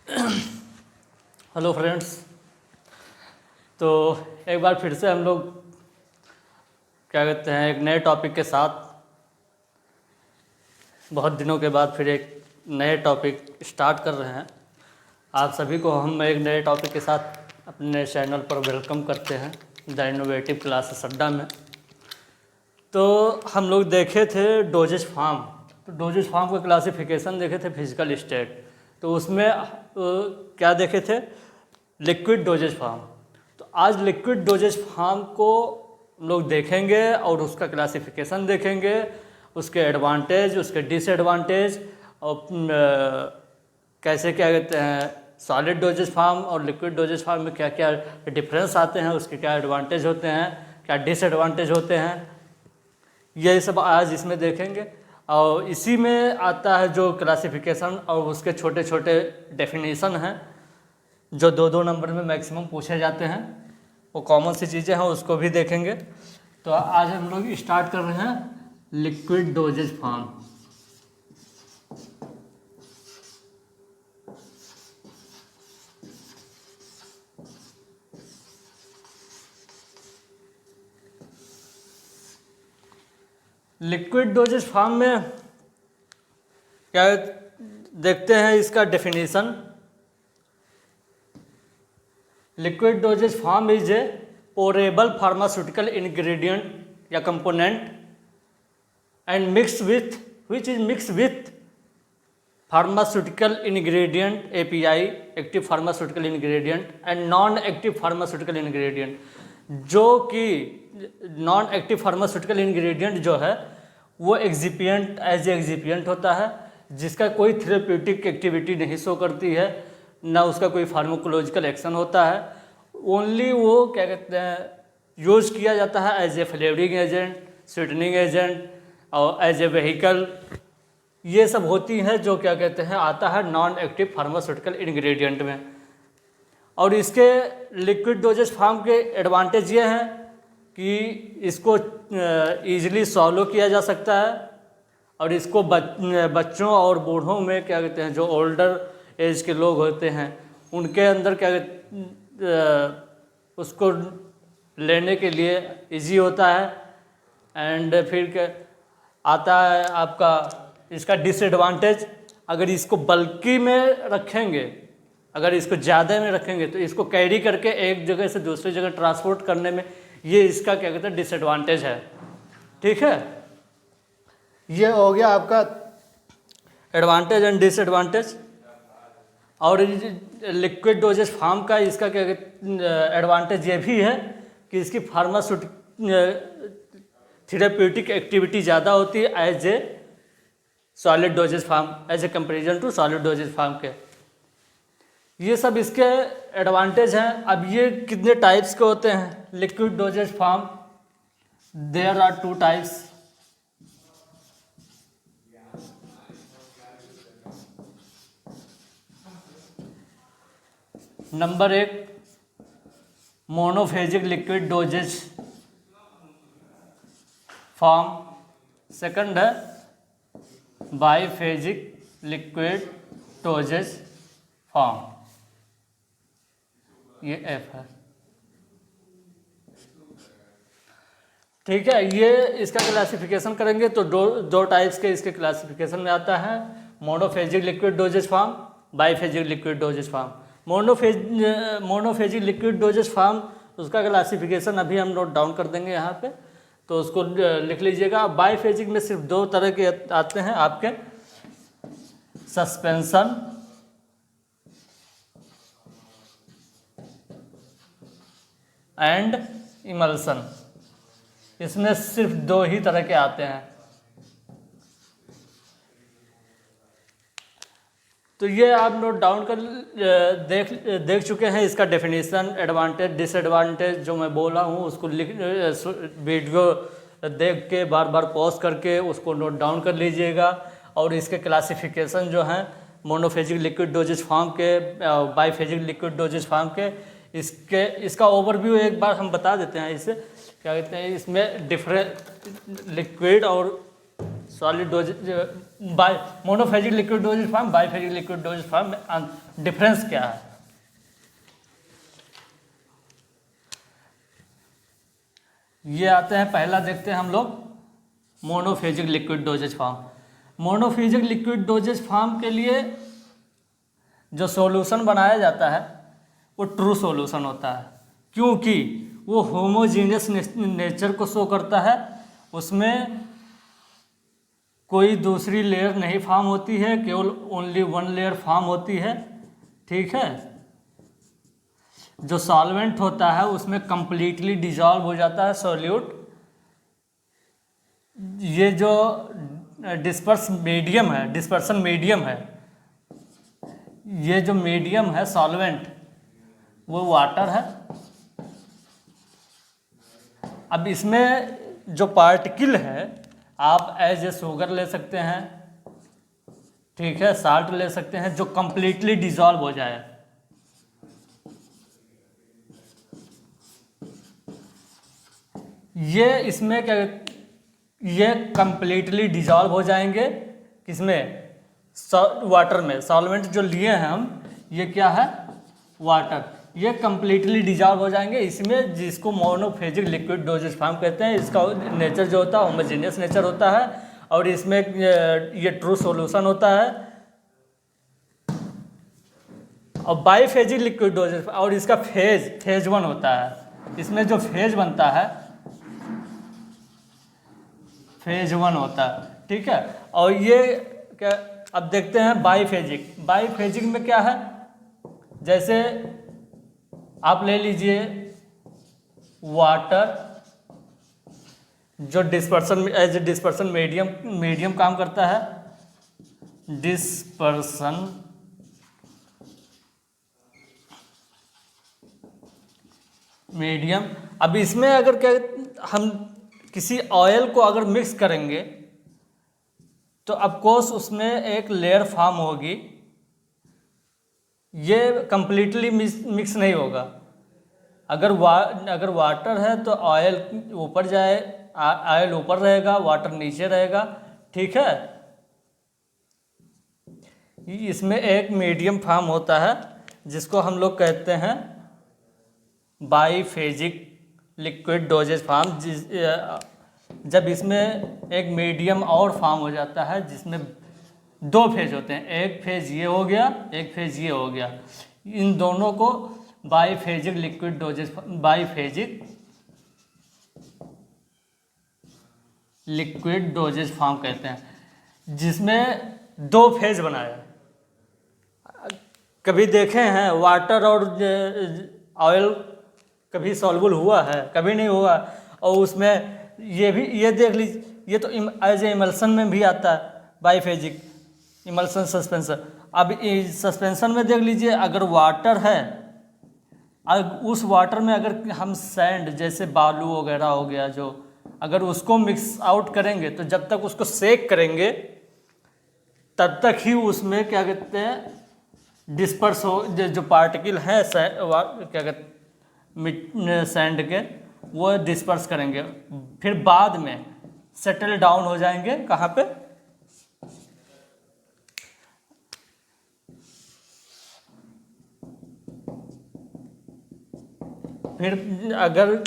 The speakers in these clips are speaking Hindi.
Hello friends. तो एक बार फिर से हम लोग क्या कहते हैं एक नए टॉपिक के साथ बहुत दिनों के बाद फिर एक नए टॉपिक स्टार्ट कर रहे हैं। आप सभी को हम एक नए टॉपिक के साथ अपने चैनल पर वेलकम करते हैं द इनोवेटिव क्लासेस अड्डा में। तो हम लोग देखे थे डोजेज फार्म। तो डोजेज फार्म का क्लासिफिकेशन देखे थे फिजिकल स्टेट। तो उसमें क्या देखे थे, लिक्विड डोजेज फार्म। तो आज लिक्विड डोजेज फार्म को हम लोग देखेंगे और उसका क्लासिफिकेशन देखेंगे, उसके एडवांटेज, उसके डिसएडवांटेज और कैसे क्या कहते हैं सॉलिड डोजेज फार्म और लिक्विड डोजेज फार्म में क्या क्या डिफरेंस आते हैं, उसके क्या एडवांटेज होते हैं, क्या डिसएडवांटेज होते हैं, ये सब आज इसमें देखेंगे। और इसी में आता है जो क्लासिफिकेशन और उसके छोटे छोटे डेफिनेशन हैं जो 2-2 नंबर में मैक्सिमम पूछे जाते हैं। वो कॉमन सी चीज़ें हैं, उसको भी देखेंगे। तो आज हम लोग स्टार्ट कर रहे हैं liquid dosage form. Liquid dosage form में क्या देखते हैं इसका definition. Liquid dosage form is a pourable pharmaceutical ingredient या component and mixed with which is mixed with pharmaceutical ingredient API, active pharmaceutical ingredient and non-active pharmaceutical ingredient। जो कि नॉन एक्टिव फार्मास्यूटिकल इंग्रेडिएंट जो है वो एक्सिपिएंट एज एक्सिपिएंट होता है, जिसका कोई थेरेप्यूटिक एक्टिविटी नहीं शो करती है, ना उसका कोई फार्माकोलॉजिकल एक्शन होता है। ओनली वो क्या कहते हैं यूज किया जाता है as a flavouring agent, sweetening agent और एज ए व्हीकल। ये सब होती हैं जो क्या कहते हैं आता है नॉन एक्टिव फार्मास्यूटिकल इंग्रेडिएंट में। और इसके लिक्विड डोजेज फार्म के एडवांटेज ये हैं कि इसको ईजिली सॉलो किया जा सकता है और इसको बच्चों और बूढ़ों में क्या कहते हैं जो ओल्डर एज के लोग होते हैं उनके अंदर क्या उसको लेने के लिए इजी होता है। एंड फिर क्या आता है आपका इसका डिसएडवांटेज, अगर इसको बल्कि में रखेंगे, अगर इसको ज़्यादा में रखेंगे तो इसको कैरी करके एक जगह से दूसरी जगह ट्रांसपोर्ट करने में ये इसका क्या कहते हैं डिसएडवांटेज है। ठीक है, ये हो गया आपका एडवांटेज एंड डिसएडवांटेज। और लिक्विड डोजेज फार्म का इसका क्या एडवांटेज ये भी है कि इसकी थेरेप्यूटिक एक्टिविटी ज़्यादा होती है as a solid dosage form, as a comparison to solid dosage form के। ये सब इसके एडवांटेज हैं। अब ये कितने टाइप्स के होते हैं liquid dosage form? There are 2 types. Number 1 monophasic liquid dosage form, second है बाईफेजिक लिक्विड डोजेज फॉर्म, ये एफ है। ठीक है, ये इसका क्लासिफिकेशन करेंगे तो दो टाइप्स के इसके क्लासिफिकेशन में आता है, monophasic liquid dosage form, biphasic liquid dosage form. Monophasic liquid dosage form उसका क्लासिफिकेशन अभी हम नोट डाउन कर देंगे यहाँ पे, तो उसको लिख लीजिएगा। बाईफेजिक में सिर्फ 2 तरह के आते हैं आपके, सस्पेंशन एंड इमल्सन। इसमें सिर्फ 2 ही तरह के आते हैं। तो ये आप नोट डाउन कर देख चुके हैं इसका डेफिनेशन, एडवांटेज डिसएडवांटेज जो मैं बोला हूँ उसको वीडियो देख के बार बार पॉज करके उसको नोट डाउन कर लीजिएगा। और इसके क्लासिफिकेशन जो हैं मोनोफेजिक लिक्विड डोजेज फार्म के, बाईफेजिक लिक्विड डोजेज फार्म के, इसका ओवरव्यू एक बार हम बता देते हैं। इसे क्या कहते हैं, इसमें डिफरेंट लिक्विड और solid dosage by monophasic liquid dosage form, biphasic liquid dosage form में डिफरेंस क्या है? ये आते हैं, पहला देखते हैं हम लोग monophasic liquid dosage form. Monophasic liquid dosage form के लिए जो सॉल्यूशन बनाया जाता है वो ट्रू सॉल्यूशन होता है, क्योंकि वो होमोजीनियस नेचर को शो करता है, उसमें कोई दूसरी लेयर नहीं फॉर्म होती है, केवल ओनली वन लेयर फॉर्म होती है। ठीक है, जो सॉल्वेंट होता है उसमें कंप्लीटली डिजॉल्व हो जाता है सॉल्यूट। ये जो डिस्पर्सन मीडियम है, ये जो मीडियम है सॉल्वेंट, वो वाटर है। अब इसमें जो पार्टिकल है आप एज ए शुगर ले सकते हैं, ठीक है, साल्ट ले सकते हैं, जो कंप्लीटली डिजॉल्व हो जाए। ये इसमें क्या, ये कंप्लीटली डिजॉल्व हो जाएंगे किसमें? वाटर में। सॉल्वेंट जो लिए हैं हम, ये क्या है? वाटर। ये कंप्लीटली डिजॉल्व हो जाएंगे इसमें, जिसको मोनोफेजिक लिक्विड डोजेज फॉर्म कहते हैं। इसका नेचर जो होता है होमोजेनियस नेचर होता है, और इसमें ये ट्रू सॉल्यूशन होता है। और बाईफेजिक लिक्विड डोजेज, और इसका फेज 1 होता है। इसमें जो फेज बनता है फेज 1 होता है, ठीक है। और ये क्या, अब देखते हैं बाईफेजिक में क्या है? जैसे आप ले लीजिए वाटर, जो dispersion as a dispersion medium काम करता है, डिस्पर्सन मीडियम। अब इसमें अगर क्या, हम किसी ऑयल को अगर मिक्स करेंगे तो ऑफकोर्स उसमें एक लेयर फॉर्म होगी, ये कंप्लीटली मिक्स नहीं होगा। अगर वाटर है तो ऑयल ऊपर जाए, ऑयल ऊपर रहेगा, वाटर नीचे रहेगा, ठीक है। इसमें एक मीडियम फॉर्म होता है जिसको हम लोग कहते हैं बाईफेजिक लिक्विड डोजेज फॉर्म। जब इसमें एक मीडियम और फॉर्म हो जाता है जिसमें 2 फेज होते हैं, एक फेज ये हो गया, एक फेज ये हो गया, इन दोनों को biphasic liquid dosage biphasic liquid dosage form कहते हैं, जिसमें 2 फेज बनाया। कभी देखे हैं वाटर और ऑयल कभी सॉल्युबल हुआ है? कभी नहीं हुआ। और उसमें ये देख लीजिए, ये तो एज ए इमल्सन में भी आता है, बाईफेजिक इमल्सन सस्पेंशन। अब सस्पेंशन में देख लीजिए, अगर वाटर है, उस वाटर में अगर हम सैंड जैसे बालू वगैरह हो गया, जो अगर उसको मिक्स आउट करेंगे तो जब तक उसको सेक करेंगे तब तक ही उसमें क्या कहते हैं डिस्पर्स हो, जो पार्टिकल हैं क्या कहते सैंड के, वो डिस्पर्स करेंगे, फिर बाद में सेटल डाउन हो जाएंगे। कहाँ पे? फिर अगर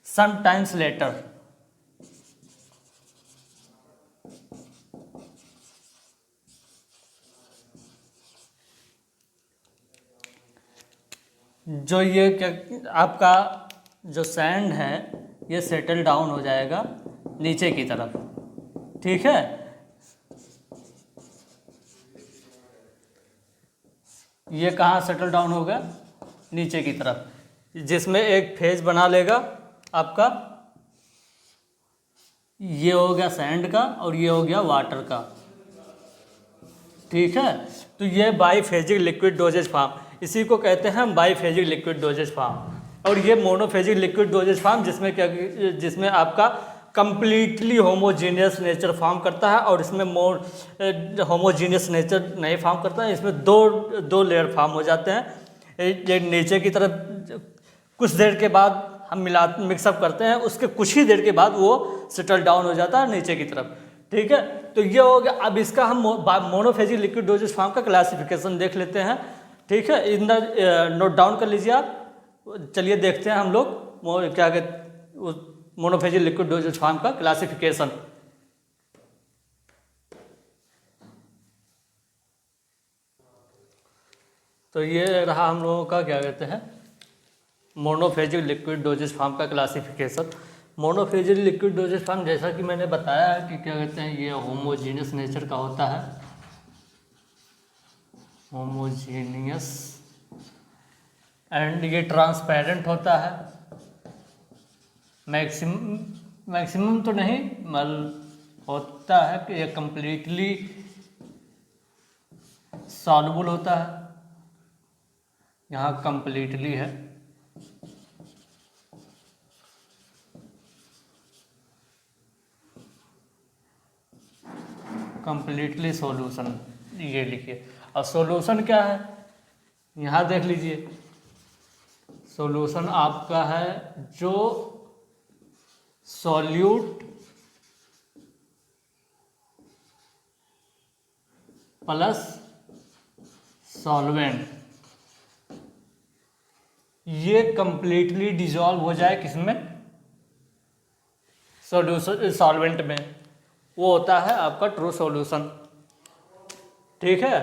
सम टाइम्स लेटर जो ये क्या आपका जो सैंड है ये सेटल डाउन हो जाएगा नीचे की तरफ, ठीक है। ये कहाँ सेटल डाउन होगा? नीचे की तरफ, जिसमें एक फेज बना लेगा आपका, ये हो गया सैंड का और ये हो गया वाटर का, ठीक है। तो ये बाईफेजिक लिक्विड डोजेज फॉर्म, इसी को कहते हैं बाईफेजिक लिक्विड डोजेज फॉर्म। और ये मोनोफेजिक लिक्विड डोजेज फॉर्म जिसमें आपका कंप्लीटली होमोजीनियस नेचर फॉर्म करता है, और इसमें होमोजीनियस नेचर नहीं फॉर्म करता है। इसमें दो लेयर फॉर्म हो जाते हैं। ये नीचे की तरफ कुछ देर के बाद हम मिक्सअप करते हैं, उसके कुछ ही देर के बाद वो सेटल डाउन हो जाता है नीचे की तरफ, ठीक है, तो ये हो गया। अब इसका हम मोनोफेजिक लिक्विड डोजेज फॉर्म का क्लासिफिकेशन देख लेते हैं। ठीक है, इन द नोट डाउन कर लीजिए आप। चलिए देखते हैं हम लोग क्या कहते मोनोफेजिक लिक्विड डोजेज फॉर्म का क्लासिफिकेशन। तो ये रहा हम लोगों का क्या कहते हैं मोनोफेजिक लिक्विड डोजेज फॉर्म का classification. Monophasic liquid dosage form, जैसा कि मैंने बताया है कि क्या कहते हैं ये होमोजीनियस नेचर का होता है, होमोजीनियस, एंड ये ट्रांसपेरेंट होता है। मैक्सिमम तो नहीं, मतलब होता है कि ये कंप्लीटली सॉल्युबल होता है, यहाँ कंप्लीटली है। कंप्लीटली सॉल्यूशन ये लिखिए। और सॉल्यूशन क्या है, यहाँ देख लीजिए। सॉल्यूशन आपका है जो सॉल्यूट प्लस सॉल्वेंट, ये कंप्लीटली डिजॉल्व हो जाए किसमें, सॉल्यूशन सॉल्वेंट में, वो होता है आपका ट्रू सॉल्यूशन। ठीक है,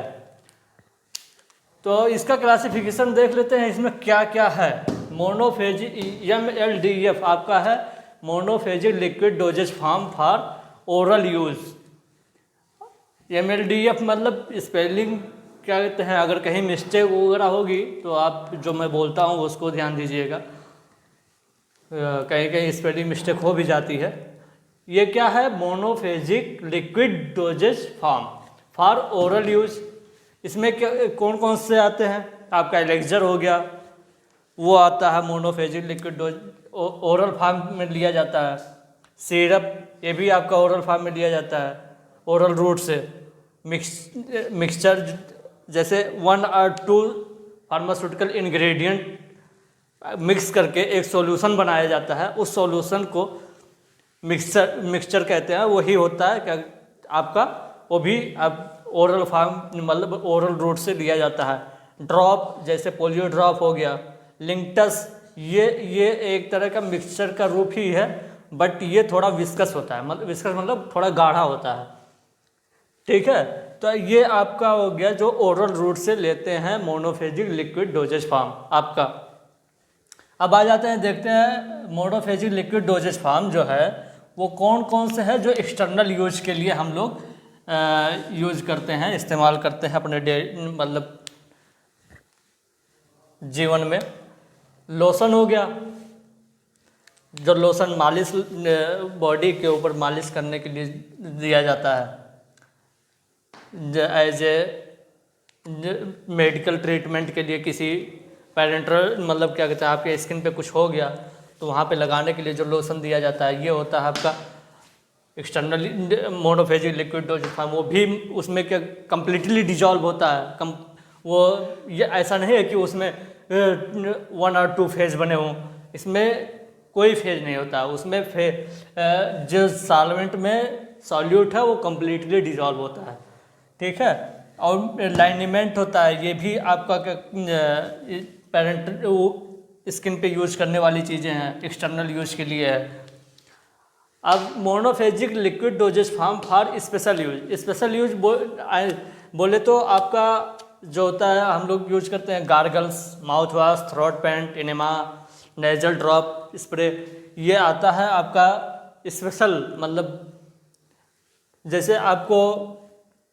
तो इसका क्लासिफिकेशन देख लेते हैं, इसमें क्या क्या है। मोनोफेजिक MLDF आपका है monophasic liquid dosage form for oral use. MLDF मतलब स्पेलिंग क्या कहते हैं, अगर कहीं मिस्टेक वगैरह होगी तो आप जो मैं बोलता हूँ उसको ध्यान दीजिएगा, कहीं कहीं स्पेलिंग मिस्टेक हो भी जाती है। ये क्या है, monophasic liquid dosage form for oral use. इसमें क्या कौन कौन से आते हैं, आपका एलेक्जर हो गया, वो आता है monophasic liquid dose, oral form में लिया जाता है। सिरप ये भी आपका ओरल फॉर्म में लिया जाता है, ओरल रूट से। मिक्सचर जैसे 1 और 2 फार्मास्यूटिकल इंग्रेडिएंट मिक्स करके एक सॉल्यूशन बनाया जाता है, उस सॉल्यूशन को मिक्सचर कहते हैं। वही होता है क्या आपका, वो भी आप ओरल फॉर्म मतलब ओरल रूट से लिया जाता है। ड्रॉप जैसे पोलियो ड्रॉप हो गया, लिंक्टस, ये एक तरह का मिक्सचर का रूप ही है, बट ये थोड़ा विस्कस होता है, मतलब विस्कस मतलब थोड़ा गाढ़ा होता है। ठीक है, तो ये आपका हो गया जो ओरल रूट से लेते हैं मोनोफेजिक लिक्विड डोजेज फॉर्म आपका। अब आ जाते हैं, देखते हैं मोनोफेजिक लिक्विड डोजेज फॉर्म जो है वो कौन कौन से है जो एक्सटर्नल यूज के लिए हम लोग यूज करते हैं, इस्तेमाल करते हैं अपने मतलब जीवन में। लोशन हो गया, जो लोशन मालिश बॉडी के ऊपर मालिश करने के लिए दिया जाता है, एज ए मेडिकल ट्रीटमेंट के लिए। किसी पेरेंटल मतलब क्या कहते हैं आपके स्किन पे कुछ हो गया तो वहाँ पे लगाने के लिए जो लोशन दिया जाता है, ये होता है आपका externally monophasic liquid dosage form. वो भी उसमें क्या कंप्लीटली डिजॉल्व होता है, वो ये ऐसा नहीं है कि उसमें 1 और 2 फेज बने हों, इसमें कोई फेज नहीं होता। उसमें जो सॉल्वेंट में सॉल्यूट है वो कंप्लीटली डिजॉल्व होता है। ठीक है, और लाइनिमेंट होता है, ये भी आपका पेरेंट स्किन पे यूज करने वाली चीज़ें हैं, एक्सटर्नल यूज के लिए है। अब monophasic liquid dosage form for special use. Special use बोले तो आपका जो होता है हम लोग यूज करते हैं gargles, mouth wash, throat paint, enema, nasal drop spray, ये आता है आपका स्पेशल। मतलब जैसे आपको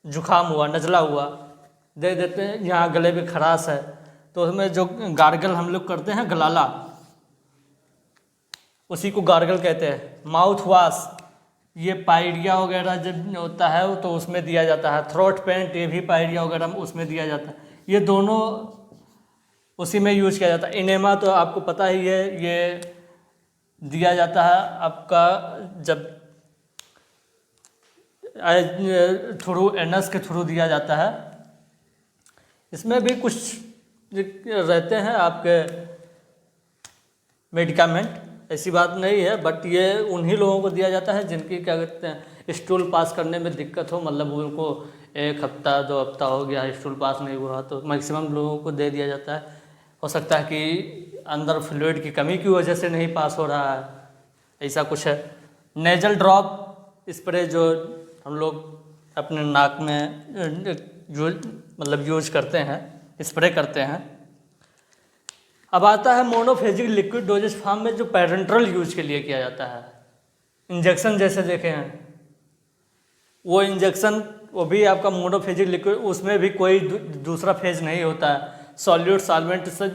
जुखाम हुआ, नज़ला हुआ, दे देते हैं, यहाँ गले में खराश है तो उसमें जो गार्गल हम लोग करते हैं गलाला, उसी को गार्गल कहते हैं। माउथ वॉश ये पायरिया वगैरह जब होता है तो उसमें दिया जाता है। थ्रोट पेंट ये भी पायरिया वगैरह उसमें दिया जाता है, ये दोनों उसी में यूज किया जाता है। इनेमा तो आपको पता ही है, ये दिया जाता है आपका जब थ्रू एनस के थ्रू दिया जाता है। इसमें भी कुछ रहते हैं आपके मेडिकामेंट, ऐसी बात नहीं है, बट ये उन्हीं लोगों को दिया जाता है जिनकी क्या कहते हैं स्टूल पास करने में दिक्कत हो, मतलब उनको 1 हफ्ता 2 हफ्ता हो गया स्टूल पास नहीं हुआ, तो मैक्सिमम लोगों को दे दिया जाता है। हो सकता है कि अंदर फ्लूइड की कमी की वजह से नहीं पास हो रहा है, ऐसा कुछ है। नेजल ड्रॉप स्प्रे जो हम लोग अपने नाक में यूज करते हैं, स्प्रे करते हैं। अब आता है मोनोफेजिक लिक्विड डोजेज फॉर्म में, जो पैरेंट्रल यूज के लिए किया जाता है। इंजेक्शन जैसे देखे हैं, वो इंजेक्शन वो भी आपका मोनोफेजिक लिक्विड, उसमें भी कोई दूसरा फेज नहीं होता है, सॉल्यूट सॉल्वेंट से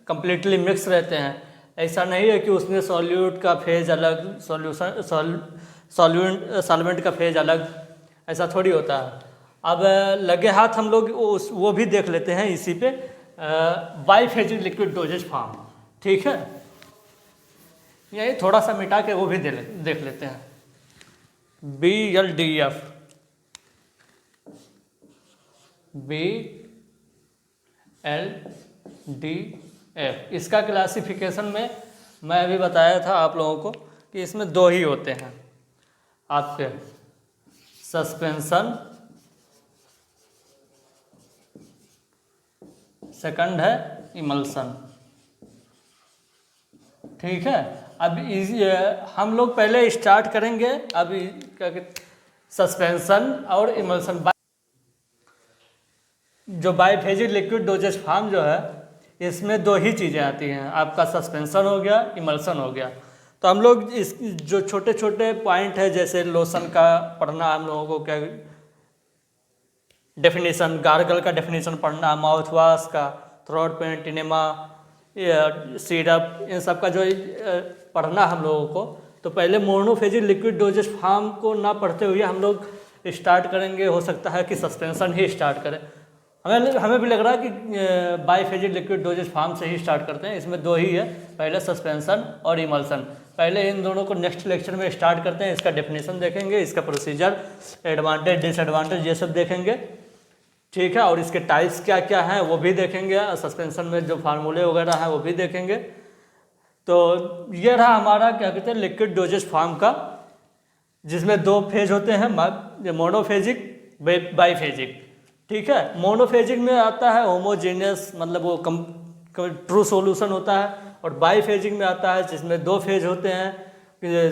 कंप्लीटली मिक्स रहते हैं। ऐसा नहीं है कि उसमें सॉल्यूट का फेज अलग, सॉल्वेंट का फेज अलग, ऐसा थोड़ी होता है। अब लगे हाथ हम लोग वो भी देख लेते हैं इसी पे, बाईफेजिक लिक्विड डोजेज फॉर्म, ठीक है। यही थोड़ा सा मिटा के वो भी देख लेते हैं। BLDF, BLDF इसका क्लासिफिकेशन में मैं अभी बताया था आप लोगों को कि इसमें 2 ही होते हैं आपके, सस्पेंशन, सेकंड है इमल्सन, ठीक है। अब हम लोग पहले स्टार्ट करेंगे अभी क्या कहते, सस्पेंशन और इमल्सन। जो बाईफेजिक लिक्विड डोजेज फॉर्म जो है, इसमें 2 ही चीज़ें आती हैं, आपका सस्पेंशन हो गया, इमल्सन हो गया। तो हम लोग इस जो छोटे छोटे पॉइंट है, जैसे लोशन का पढ़ना हम लोगों को, क्या डेफिनेशन, गार्गल का डेफिनेशन पढ़ना, माउथ वॉश का, थ्रोट पेन, टिनेमा, सिरप, इन सब का जो पढ़ना हम लोगों को। तो पहले मोनोफेजिक लिक्विड डोजेज फॉर्म को ना पढ़ते हुए हम लोग स्टार्ट करेंगे, हो सकता है कि सस्पेंशन ही स्टार्ट करें। हमें भी लग रहा है कि बाईफेजिक लिक्विड डोजेज फॉर्म से ही स्टार्ट करते हैं। इसमें 2 ही है, पहले सस्पेंशन और इमल्सन। पहले इन दोनों को नेक्स्ट लेक्चर में स्टार्ट करते हैं, इसका डेफिनेशन देखेंगे, इसका प्रोसीजर, एडवांटेज डिसएडवांटेज ये सब देखेंगे, ठीक है। और इसके टाइप्स क्या क्या हैं वो भी देखेंगे, सस्पेंशन में जो फार्मूले वगैरह हैं वो भी देखेंगे। तो ये रहा हमारा क्या कहते हैं लिक्विड डोजेज फॉर्म का, जिसमें 2 फेज होते हैं, मोनोफेजिक, बाईफेजिक, ठीक है। मोनोफेजिक में आता है होमोजेनियस, मतलब वो ट्रू सॉल्यूशन होता है, और बाईफेजिक में आता है जिसमें 2 फेज होते हैं,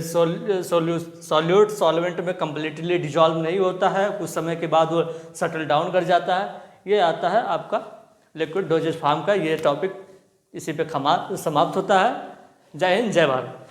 सॉल्यूट सॉल्वेंट में कम्प्लीटली डिजॉल्व नहीं होता है, कुछ समय के बाद वो सेटल डाउन कर जाता है। ये आता है आपका लिक्विड डोजेज फॉर्म का। ये टॉपिक इसी पे समाप्त होता है। जय हिंद, जय भारत।